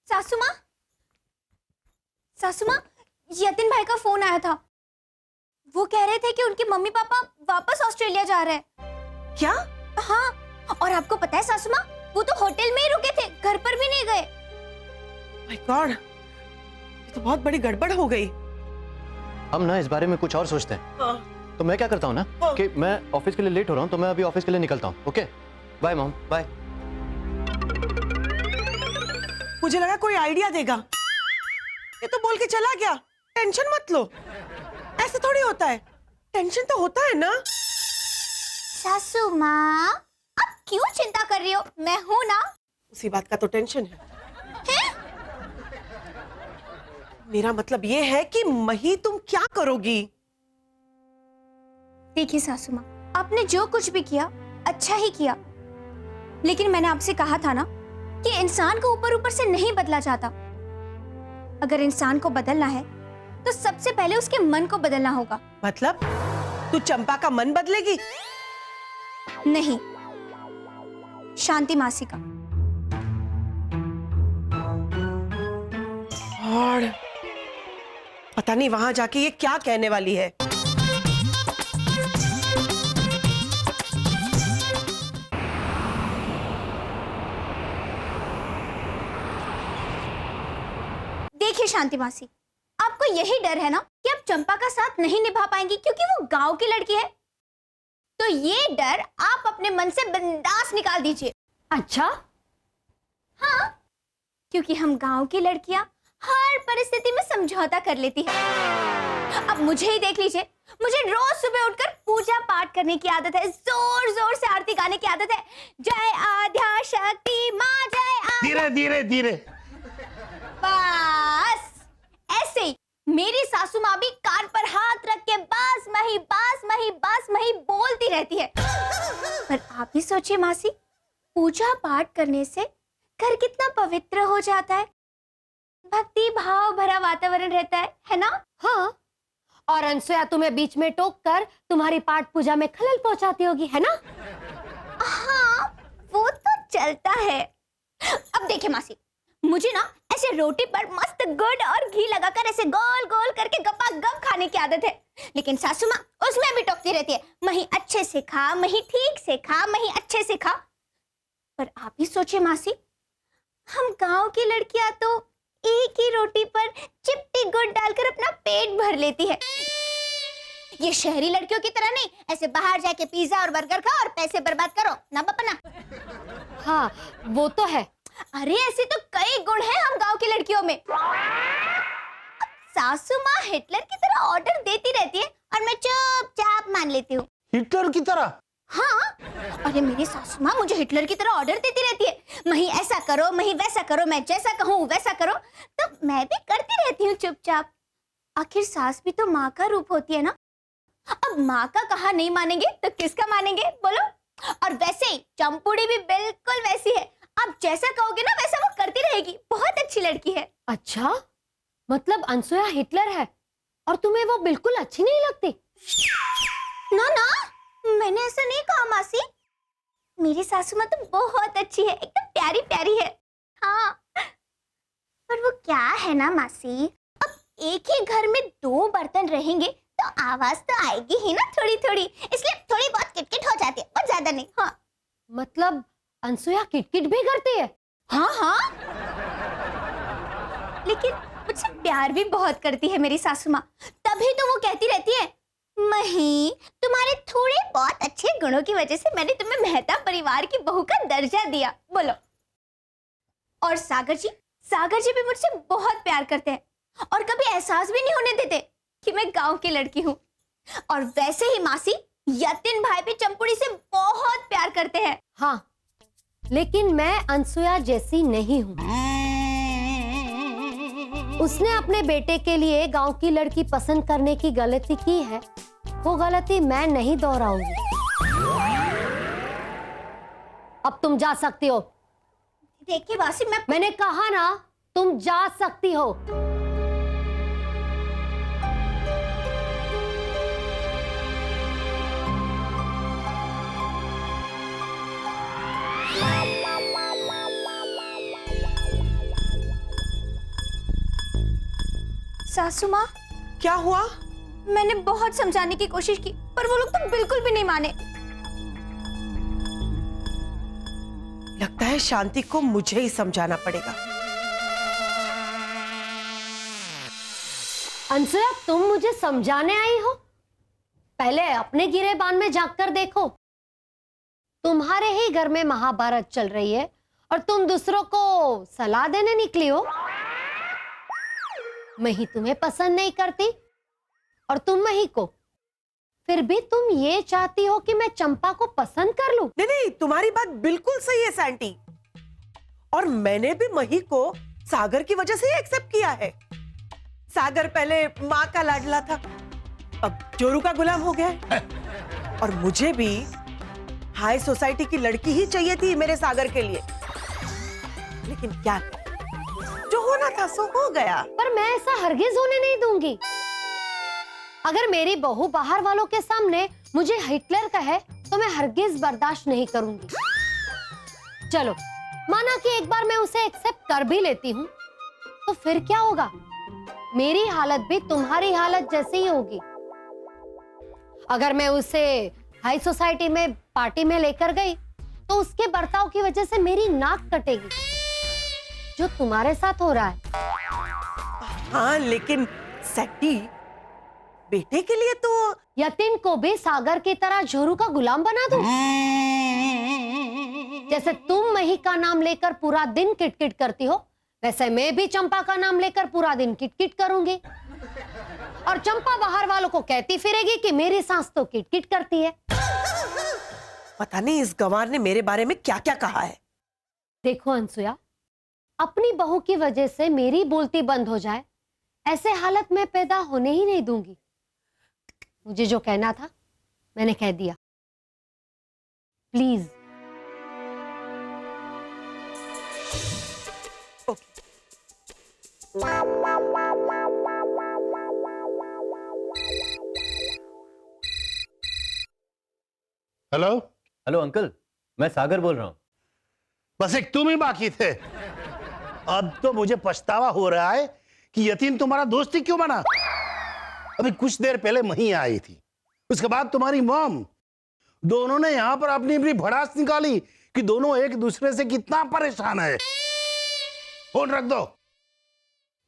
सासू माँ, सासू माँ, यतिन भाई का फोन आया था। वो कह रहे थे कि उनके मम्मी पापा वापस ऑस्ट्रेलिया जा रहे हैं। क्या? हाँ, और आपको पता है सासू माँ, वो तो होटल में ही रुके थे, घर पर भी नहीं गए। माय गॉड, ये तो बहुत बड़ी गड़बड़ हो गई। हम ना इस बारे में कुछ और सोचते हैं। हाँ। तो मैं क्या करता हूँ ना कि मैं ऑफिस के लिए लेट हो रहा हूँ, तो मैं अभी ऑफिस के लिए निकलता हूँ। Okay, bye mom, bye. मुझे लगा कोई आइडिया देगा, ये तो बोल के चला गया। टेंशन मत लो, ऐसे थोड़ी होता है, टेंशन तो होता है ना। सासू माँ, आप क्यों चिंता कर रही हो? मैं हूँ ना। उसी बात का तो टेंशन है। हैं? मेरा मतलब ये है कि मही तुम क्या करोगी? देखिए सासू माँ, आपने जो कुछ भी किया अच्छा ही किया, लेकिन मैंने आपसे कहा था ना कि इंसान को ऊपर ऊपर से नहीं बदला जाता। अगर इंसान को बदलना है तो सबसे पहले उसके मन को बदलना होगा। मतलब तू चंपा का मन बदलेगी? नहीं, शांति मासी का। और पता नहीं वहां जाके ये क्या कहने वाली है। देखिए शांति मासी, आपको यही डर है ना कि आप चंपा का साथ नहीं निभा पाएंगी क्योंकि वो गांव की लड़की है। तो ये डर आप अपने मन से बिंदास निकाल दीजिए। अच्छा? हाँ, क्योंकि हम गांव की लड़कियां हर परिस्थिति में समझौता कर लेती हैं। अब मुझे ही देख लीजिए, मुझे रोज सुबह उठकर पूजा पाठ करने की आदत है, जोर जोर से आरती गाने की आदत है। जय आद्या शक्ति माँ, जय आद्या। धीरे धीरे धीरे। बस ऐसे ही मेरी सासू माँ भी कान पर हाथ रख के बास मही बास मही बास मही बोलती रहती है। पर आप ही सोचिए मासी, पूजा पाठ करने से घर कितना पवित्र हो जाता है, भक्ति भाव भरा वातावरण रहता है ना? हाँ, और अनसुया तुम्हें बीच में टोक कर तुम्हारी पाठ पूजा में खलल पहुंचाती होगी, है ना? हाँ, वो तो चलता है। अब देखिए मासी, मुझे ना ऐसे रोटी पर मस्त गुड़ और घी लगाकर ऐसे गोल गोल करके गप्पा गप खाने की आदत है, लेकिन सासू माँ उसमें भी टोकती रहती है, मही अच्छे से खा, मही ठीक से खा, मही अच्छे से खा। पर आप ही सोचिए मासी, हम गांव की लड़कियां तो एक ही रोटी पर चिपटी गुड़ डालकर अपना पेट भर लेती है। ये शहरी लड़कियों की तरह नहीं, ऐसे बाहर जाके पिज्जा और बर्गर खाओ और पैसे बर्बाद करो ना बपना। हाँ, वो तो है। अरे ऐसे तो कई गुण हैं हम गांव की लड़कियों में। सासू माँ हिटलर की तरह ऑर्डर देती रहती है और मैं चुपचाप मान लेती हूँ। हिटलर की तरह? हाँ, अरे मेरी सासू माँ मुझे हिटलर की तरह ऑर्डर देती रहती है, मही ऐसा करो, मही वैसा करो, मैं जैसा कहूँ वैसा करो, तो मैं भी करती रहती हूँ चुपचाप। आखिर सास भी तो माँ का रूप होती है ना। अब माँ का कहा नहीं मानेंगे तो किसका मानेंगे बोलो? और वैसे ही चंपुड़ी भी बिल्कुल वैसी है, आप जैसा कहोगे ना वैसा वो करती रहेगी, बहुत अच्छी लड़की है। अच्छा, मतलब अनसुया हिटलर है और तुम्हें वो बिल्कुल अच्छी नहीं लगती? ना ना, मैंने ऐसा नहीं कहा मासी, मेरी सासू माँ तो बहुत अच्छी है, एकदम प्यारी प्यारी है। हाँ, पर वो क्या है ना मासी, अब एक ही घर में दो बर्तन रहेंगे तो आवाज तो आएगी ही ना थोड़ी थोड़ी, इसलिए थोड़ी बहुत किटकिट हो जाती है, और ज्यादा नहीं। हाँ, मतलब अनसुया किटकिट भी करती है? हाँ हाँ, लेकिन मुझसे प्यार भी बहुत करती है मेरी सासू माँ, तभी तो वो कहती रहती है, मही तुम्हारे थोड़े बहुत अच्छे गुणों की वजह से मैंने तुम्हें मेहता परिवार की बहू का दर्जा दिया। बोलो। और सागर जी भी मुझसे बहुत प्यार करते हैं और कभी एहसास भी नहीं होने देते कि मैं गांव की लड़की हूँ। और वैसे ही मासी, यतिन भाई भी चंपुड़ी से बहुत प्यार करते हैं। हाँ, लेकिन मैं अनसुया जैसी नहीं हूँ। उसने अपने बेटे के लिए गांव की लड़की पसंद करने की गलती की है, वो गलती मैं नहीं दोहराऊंगी। अब तुम जा सकती हो। देखिए वासी, मैंने कहा ना, तुम जा सकती हो। सासू माँ, क्या हुआ? मैंने बहुत समझाने की कोशिश की पर वो लोग तो बिल्कुल भी नहीं माने। लगता है शांति को मुझे ही समझाना पड़ेगा। अंसुया, तुम मुझे समझाने आई हो? पहले अपने गिरेबान में झांक कर देखो। तुम्हारे ही घर में महाभारत चल रही है और तुम दूसरों को सलाह देने निकली हो। मही तुम्हें पसंद नहीं करती और तुम मही को, फिर भी तुम ये चाहती हो कि मैं चंपा को पसंद कर लूं। नहीं नहीं, तुम्हारी बात बिल्कुल सही है सैंटी। और मैंने भी मही को सागर की वजह से ही एक्सेप्ट किया है। सागर पहले माँ का लाडला था, अब जोरू का गुलाम हो गया है। और मुझे भी हाई सोसाइटी की लड़की ही चाहिए थी मेरे सागर के लिए। लेकिन क्या, जो होना था सो हो गया। पर मैं ऐसा हरगिज होने नहीं दूंगी। अगर मेरी बहू बाहर वालों के सामने मुझे हिटलर कहे तो मैं हरगिज बर्दाश्त नहीं करूंगी। चलो, माना कि एक बार मैं उसे एक्सेप्ट कर भी लेती हूँ, तो फिर क्या होगा? मेरी हालत भी तुम्हारी हालत जैसी ही होगी। अगर मैं उसे हाई सोसाइटी में पार्टी में लेकर गई तो उसके बर्ताव की वजह से मेरी नाक कटेगी, जो तुम्हारे साथ हो रहा है। हाँ, लेकिन सैंटी, बेटे के लिए तो यतिन को भी सागर की तरह जोरू का गुलाम बना दूं? जैसे तुम मही का नाम लेकर पूरा दिन किटकिट करती हो, वैसे मैं भी चंपा का नाम लेकर पूरा दिन किटकिट करूंगी। और चंपा बाहर वालों को कहती फिरेगी कि मेरी सास तो किटकिट करती है। पता नहीं इस गंवार ने मेरे बारे में क्या क्या कहा है। देखो अंसुया, अपनी बहू की वजह से मेरी बोलती बंद हो जाए, ऐसे हालत में पैदा होने ही नहीं दूंगी। मुझे जो कहना था मैंने कह दिया। प्लीज। हेलो। हेलो अंकल, मैं सागर बोल रहा हूँ। बस एक तुम ही बाकी थे। अब तो मुझे पछतावा हो रहा है कि यतीन तुम्हारा दोस्त ही क्यों बना। अभी कुछ देर पहले मही आई थी, उसके बाद तुम्हारी मॉम, दोनों ने यहां पर अपनी अपनी भड़ास निकाली कि दोनों एक दूसरे से कितना परेशान है। फोन रख दो।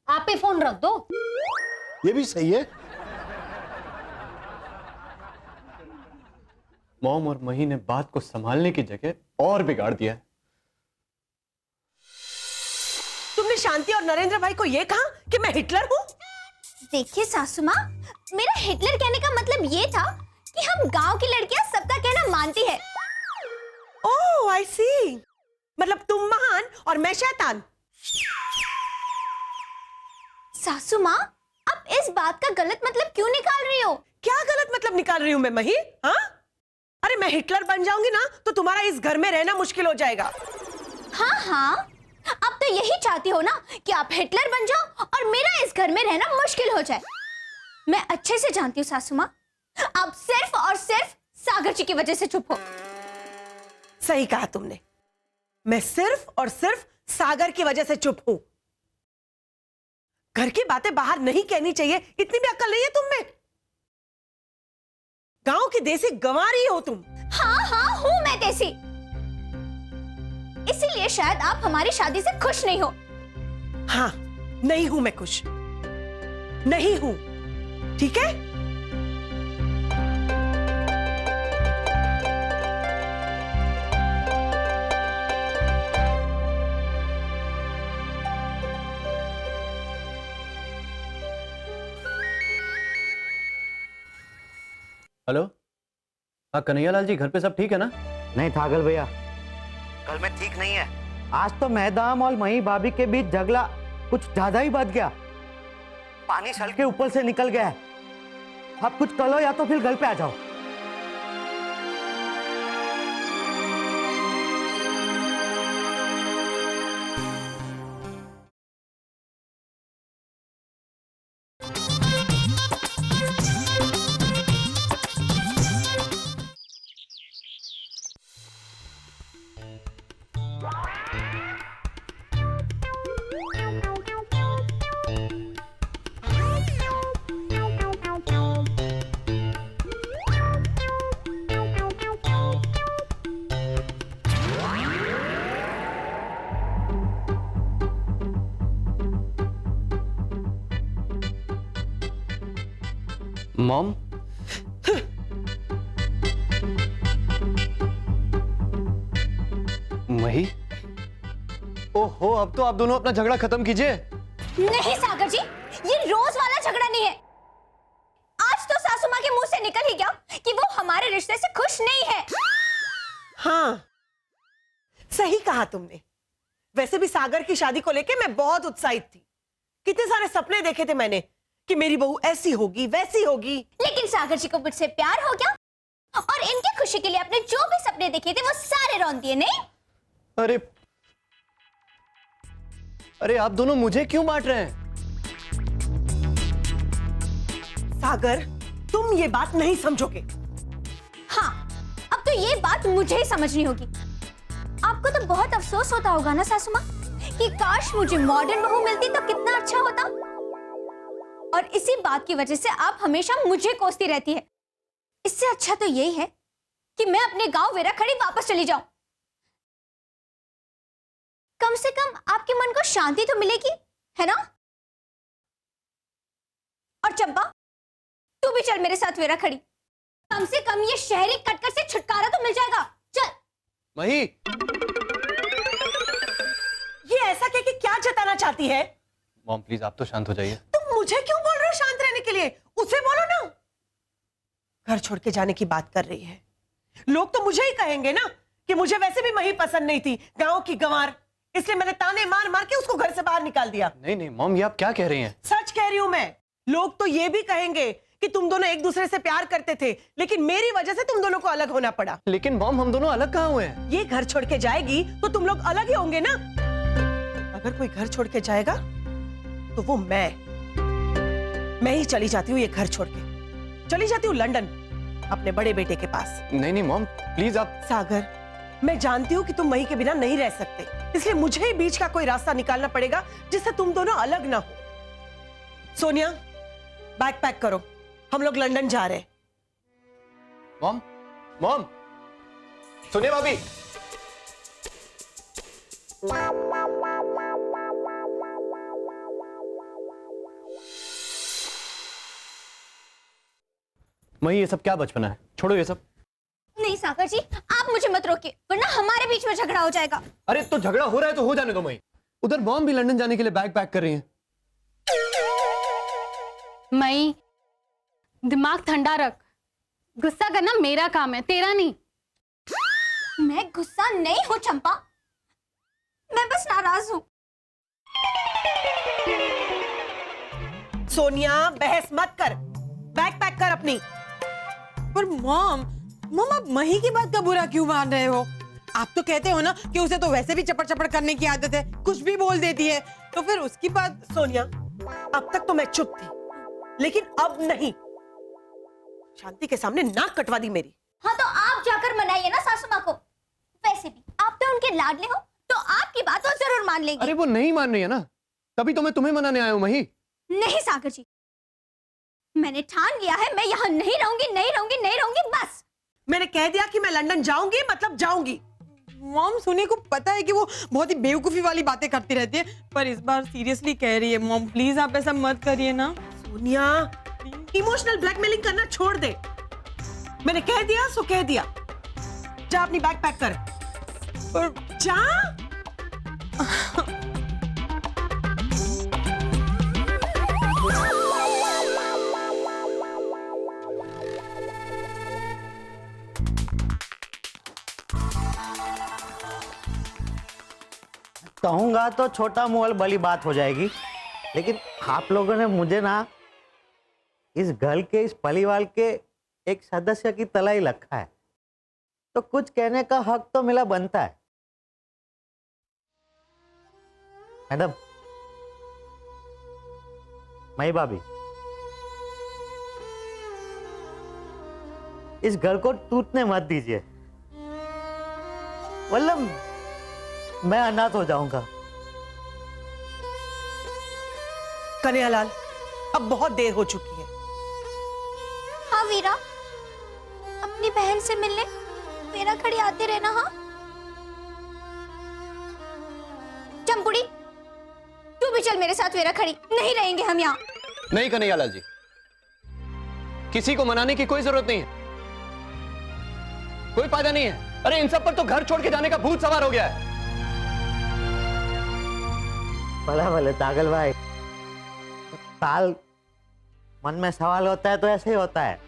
आप ही फोन रख दो। ये भी सही है। मॉम और मही ने बात को संभालने की जगह और बिगाड़ दिया है। तुमने शांति और नरेंद्र भाई को यह कहा कि मैं हिटलर हूँ? देखिए सासू माँ, मेरा हिटलर कहने का मतलब ये था कि हम गांव की लड़कियां सबका कहना मानती है। ओह, आई सी। मतलब तुम महान और मैं शैतान। सासू माँ, आप इस बात का गलत मतलब क्यों निकाल रही हो? क्या गलत मतलब निकाल रही हूँ मैं मही? हाँ, अरे मैं हिटलर बन जाऊंगी ना तो तुम्हारा इस घर में रहना मुश्किल हो जाएगा। हाँ हाँ, अब तो यही चाहती हो ना कि आप हिटलर बन जाओ और मेरा इस घर में रहना मुश्किल हो जाए। मैं अच्छे से जानती हूँ सासू माँ, आप सिर्फ और सिर्फ सागर जी की वजह से चुप हो। सही कहा तुमने, मैं सिर्फ और सिर्फ सागर की वजह से चुप हूं। घर की बातें बाहर नहीं कहनी चाहिए, इतनी भी अक्ल नहीं है तुम में। गांव की देसी गंवारी हो तुम। हाँ हाँ, हूँ मैं देसी। इसीलिए शायद आप हमारी शादी से खुश नहीं हो। हाँ, नहीं हूं मैं खुश, नहीं हूं, ठीक है? हेलो, हाँ कन्हैयालाल जी, घर पे सब ठीक है ना? नहीं थागल भैया, कल में ठीक नहीं है। आज तो मैदाम और मही भाभी के बीच झगड़ा कुछ ज्यादा ही बढ़ गया। पानी सर के ऊपर से निकल गया है। आप कुछ करो या तो फिर घर पे आ जाओ। मॉम, मही, ओहो, अब तो आप दोनों अपना झगड़ा खत्म कीजिए। नहीं सागर जी, ये रोज वाला झगड़ा नहीं है। आज तो सासू माँ के मुंह से निकल ही गया कि वो हमारे रिश्ते से खुश नहीं है। हाँ, सही कहा तुमने। वैसे भी सागर की शादी को लेके मैं बहुत उत्साहित थी। कितने सारे सपने देखे थे मैंने कि मेरी बहू ऐसी होगी, वैसी होगी। लेकिन सागर जी को मुझसे प्यार हो गया और इनकी खुशी के लिए अपने जो भी सपने देखे थे वो सारे रौंद दिए। नहीं, अरे अरे, आप दोनों मुझे क्यों बांट रहे हैं? सागर, तुम ये बात नहीं समझोगे। हाँ, अब तो ये बात मुझे ही समझनी होगी। आपको तो बहुत अफसोस होता होगा ना सासू माँ कि काश मुझे मॉडर्न बहू मिलती तो कितना अच्छा होता। और इसी बात की वजह से आप हमेशा मुझे कोसती रहती है। इससे अच्छा तो यही है कि मैं अपने गांव वेराखड़ी वापस चली जाऊं। कम से कम आपके मन को शांति तो मिलेगी, है ना? और चंपा, तू भी चल मेरे साथ वेराखड़ी। कम से कम ये शहरी कटकट से छुटकारा तो मिल जाएगा। चल। मही, ये ऐसा कह के क्या जताना चाहती है? मॉम प्लीज आप तो शांत हो जाइए। तुम मुझे क्यों बोल रहे हो शांत रहने के लिए? उसे बोलो ना। घर छोड़ के जाने की बात कर रही है। लोग तो मुझे ही कहेंगे ना कि मुझे वैसे भी मही पसंद नहीं थी, गांव की गंवार, इसलिए मैंने ताने मार मार के उसको घर से बाहर निकाल दिया। नहीं नहीं मॉम, ये आप क्या कह रही हैं? सच कह रही हूं मैं। लोग तो ये भी कहेंगे कि तुम दोनों एक दूसरे से प्यार करते थे, लेकिन मेरी वजह से तुम दोनों को अलग होना पड़ा। लेकिन मॉम, हम दोनों अलग कहाँ हुए हैं? ये घर छोड़ के जाएगी तो तुम लोग अलग ही होंगे ना। अगर कोई घर छोड़ के जाएगा तो वो मैं ही चली जाती हूँ। ये घर छोड़ के चली जाती हूँ लंदन, अपने बड़े बेटे के पास। नहीं नहीं मॉम प्लीज आप। सागर, मैं जानती हूँ कि तुम मही के बिना नहीं रह सकते, इसलिए मुझे ही बीच का कोई रास्ता निकालना पड़ेगा जिससे तुम दोनों अलग ना हो। सोनिया, बैग पैक करो, हम लोग लंदन जा रहे हैं। मॉम, मॉम, सुनिए भाभी। मही, ये सब क्या बचपना है? छोड़ो ये सब। नहीं सागर जी, आप मुझे मत रोकिए, वरना हमारे बीच में झगड़ा हो जाएगा। अरे तो झगड़ा हो रहा है तो हो जाने दो मही। उधर मॉम भी लंदन जाने के लिए बैग पैक कर रही हैं। मई, दिमाग ठंडा रख। गुस्सा करना मेरा काम है, तेरा नहीं। मैं गुस्सा नहीं हूं चंपा, मैं बस नाराज हूं। सोनिया, बहस मत कर, बैग पैक कर अपनी। पर मॉम आप मही की बात का बुरा क्यों मान रहे हो? आप तो कहते हो ना कि उसे तो वैसे भी चपड़ चपड़ करने की आदत है, कुछ भी बोल देती है, तो फिर उसकी बात। सोनिया, अब तक तो मैं चुप थी, लेकिन अब नहीं। शांति के सामने नाक कटवा दी मेरी। हाँ तो आप जाकर मनाइए ना सासू माँ को। वैसे भी आप तो उनके लाडले हो, तो आपकी बात वो जरूर मान लेंगे। अरे वो नहीं मान रही है ना, तभी तो मैं तुम्हें मनाने आया हूं मही। नहीं सागर जी, मैंने ठान लिया है, मैं यहाँ नहीं रहूंगी, नहीं रहूंगी, नहीं रहूंगी, बस। मैंने कह दिया कि मैं लंदन जाऊंगी, मतलब जाऊंगी। मॉम, सोनी को पता है कि वो बहुत ही बेवकूफी वाली बातें करती रहती है, पर इस बार सीरियसली कह रही है। मॉम प्लीज आप ऐसा मत करिए ना। सोनिया, इमोशनल ब्लैकमेलिंग करना छोड़ दे। मैंने कह दिया सो कह दिया। जा अपनी बैग पैक कर। पर जा। कहूंगा तो छोटा मोल बड़ी बात हो जाएगी, लेकिन आप लोगों ने मुझे ना इस घर के, इस परिवार के एक सदस्य की तरह ही रखा है, तो कुछ कहने का हक तो मिला बनता है। मैडम, मई भाभी, इस घर को टूटने मत दीजिए, वल्लभ मैं अनाथ हो जाऊंगा। कन्हैयालाल, अब बहुत देर हो चुकी है। हाँ वीरा, अपनी बहन से मिलने वेराखड़ी आते रहना। हाँ चंपुड़ी, तू भी चल मेरे साथ वेराखड़ी। नहीं रहेंगे हम यहाँ। नहीं कन्हैयालाल जी, किसी को मनाने की कोई जरूरत नहीं है, कोई फायदा नहीं है। अरे इन सब पर तो घर छोड़ के जाने का भूत सवार हो गया है। भला भले तागल भाई, साल मन में सवाल होता है तो ऐसे ही होता है।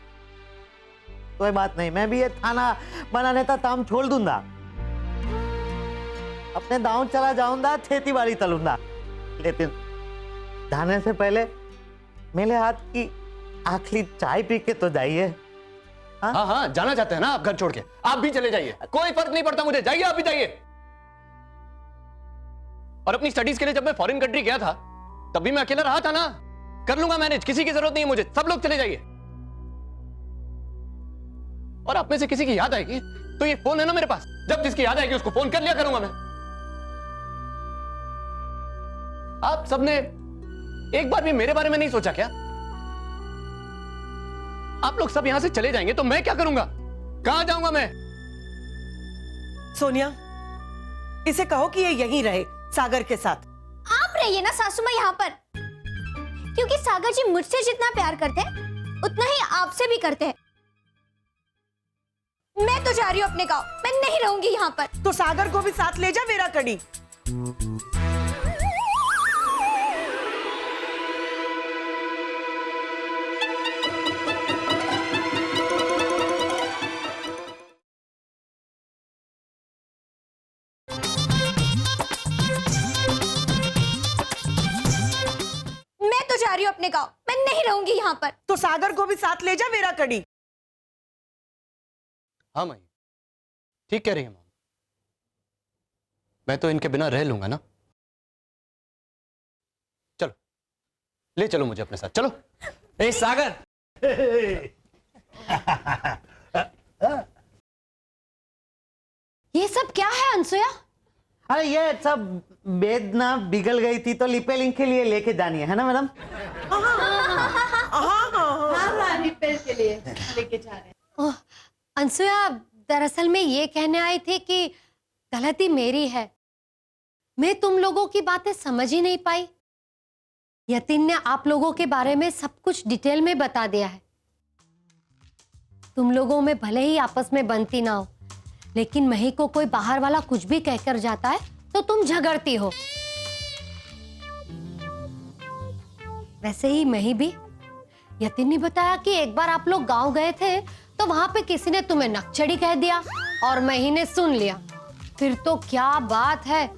कोई बात नहीं, मैं भी ये थाना बनाने का काम छोड़ दूंगा, अपने गांव चला जाऊंगा, खेती बाड़ी तलूंगा। लेकिन जाने से पहले मेरे हाथ की आखिरी चाय पी के तो जाइए। हाँ हाँ, जाना चाहते हैं ना आप घर छोड़ के, आप भी चले जाइए, कोई फर्क नहीं पड़ता मुझे, जाइए आप भी जाइए। और अपनी स्टडीज के लिए जब मैं फॉरेन कंट्री गया था तब भी मैं अकेला रहा था ना, कर लूंगा मैनेज, किसी की जरूरत नहीं है मुझे, सब लोग चले जाइए। और आप में से किसी की याद आएगी तो ये फोन है ना मेरे पास, जब जिसकी याद आएगी उसको फोन कर लिया करूंगा मैं। आप सबने एक बार भी मेरे बारे में नहीं सोचा क्या? आप लोग सब यहां से चले जाएंगे तो मैं क्या करूंगा, कहां जाऊंगा मैं? सोनिया, इसे कहो कि ये यहीं रहे सागर के साथ। आप रहिए ना सासू माँ यहाँ पर, क्योंकि सागर जी मुझसे जितना प्यार करते हैं उतना ही आपसे भी करते हैं। मैं तो जा रही हूँ अपने गांव, मैं नहीं रहूंगी यहाँ पर। तो सागर को भी साथ ले जा मेरा कड़ी। मैं तो जा रही हूँ अपने गांव, मैं नहीं रहूंगी यहाँ पर। तो सागर को भी साथ ले जा मेरा कड़ी। हाँ माई, ठीक कह रही है मॉम, मैं तो इनके बिना रह लूंगा ना। चलो ले चलो मुझे अपने साथ, चलो। ए सागर, ये सब क्या है अनसुया? अरे ये सब वेदना बिगल गई थी तो लिपेलिंग के लिए लेके जानी है ना मैडम? ओह, अनसुया, दरअसल मैं ये कहने आई थी कि गलती मेरी है, मैं तुम लोगों की बातें समझ ही नहीं पाई। यतीन ने आप लोगों के बारे में सब कुछ डिटेल में बता दिया है। तुम लोगों में भले ही आपस में बनती ना हो, लेकिन मही को कोई बाहर वाला कुछ भी कहकर जाता है तो तुम झगड़ती हो। वैसे ही मही भी, यतीन ने बताया कि एक बार आप लोग गांव गए थे तो वहां पे किसी ने तुम्हें नकचड़ी कह दिया और मही ने सुन लिया। फिर तो क्या बात है,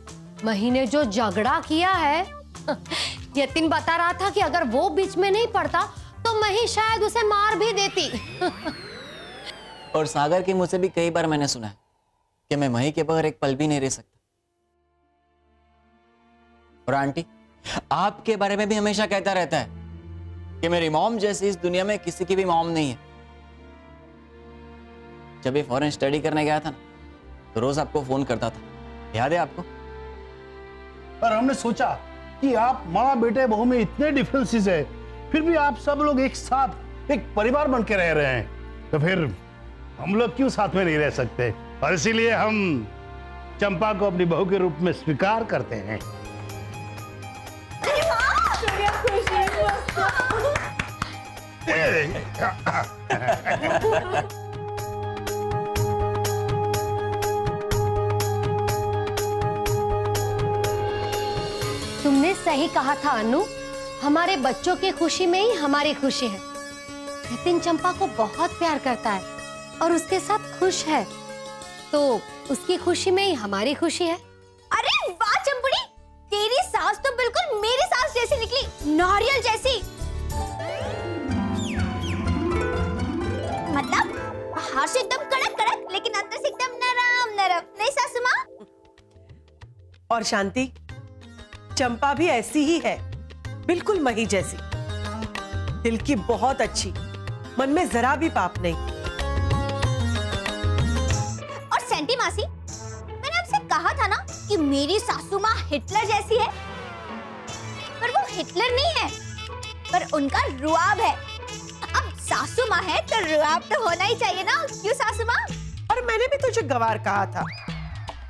मही ने जो झगड़ा किया है। यतीन बता रहा था कि अगर वो बीच में नहीं पड़ता तो मही शायद उसे मार भी देती। और सागर के मुझसे भी कई बार मैंने सुना है कि मैं मही के बगैर एक पल भी नहीं रह सकता। और आंटी आपके बारे में भी हमेशा कहता रहता है कि मेरी मॉम जैसी इस दुनिया में किसी की भी मॉम नहीं है। जब ये फॉरेन स्टडी करने गया था ना, तो रोज आपको फोन करता था, याद है आपको? पर हमने सोचा कि आप माँ बेटे बहू में इतने डिफरेंसेस है, फिर भी आप सब लोग एक साथ एक परिवार बन के रह रहे हैं, तो फिर हम लोग क्यों साथ में नहीं रह सकते? और इसीलिए हम चंपा को अपनी बहू के रूप में स्वीकार करते हैं। तुमने सही कहा था अनु, हमारे बच्चों की खुशी में ही हमारी खुशी है। नितिन चंपा को बहुत प्यार करता है और उसके साथ खुश है, तो उसकी खुशी में ही हमारी खुशी है। अरे वाह चंपुड़ी, तेरी सास तो बिल्कुल मेरी सास जैसी निकली, नारियल जैसी। मतलब बाहर से एकदम कड़क कड़क, लेकिन अंदर से एकदम नरम नरम, नहीं सासू माँ? और शांति, चंपा भी ऐसी ही है, बिल्कुल मही जैसी, दिल की बहुत अच्छी, मन में जरा भी पाप नहीं। और सेंटी मासी, मैंने आपसे कहा था ना कि मेरी सासू माँ हिटलर जैसी है, पर वो हिटलर नहीं है, पर उनका रुआब है। अब सासू माँ है तो रुआब तो होना ही चाहिए ना, क्यों सासू माँ? और मैंने भी तुझे गवार कहा था,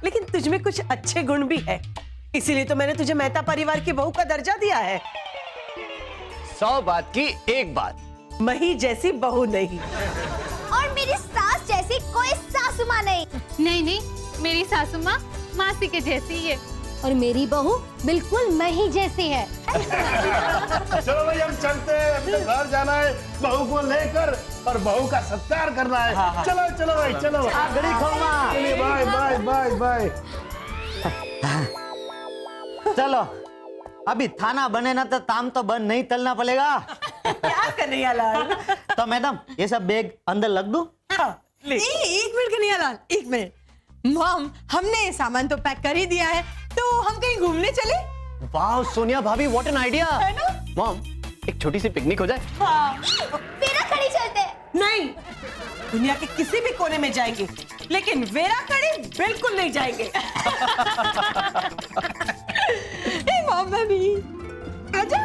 लेकिन तुझमें कुछ अच्छे गुण भी है, इसीलिए तो मैंने तुझे मेहता परिवार की बहू का दर्जा दिया है। 100 बात की एक बात, मही जैसी बहू नहीं। और मेरी सास जैसी कोई सासू माँ नहीं। नहीं नहीं, मेरी सासू माँ मासी के जैसी ही है। और मेरी बहू बिल्कुल मही जैसी है। चलो भाई हम चलते हैं, अपने घर जाना है बहू को लेकर और बहू का सत्कार करना है। चलो चलो भाई चलो। गड़ी खोमा। चलिए बाय बाय बाय बाय। चलो अभी थाना बने ना तो ताम तो बंद नहीं तलना पड़ेगा। क्या कन्हैयालाल? तो मैडम ये सब बैग अंदर लग दूं? हाँ, ले। एक मिनट कन्हैयालाल, एक मिनट। मॉम, हमने सामान तो पैक कर ही दिया है, तो हम कहीं घूमने चले? वाह सोनिया भाभी, व्हाट एन आइडिया। है ना? मॉम, एक छोटी सी पिकनिक हो जाए। हाँ। मेरा खड़ी चलते हैं। नहीं, दुनिया के किसी भी कोने में जाएंगे, लेकिन वेराकड़ी बिल्कुल नहीं जाएंगे। मॉम, आजा।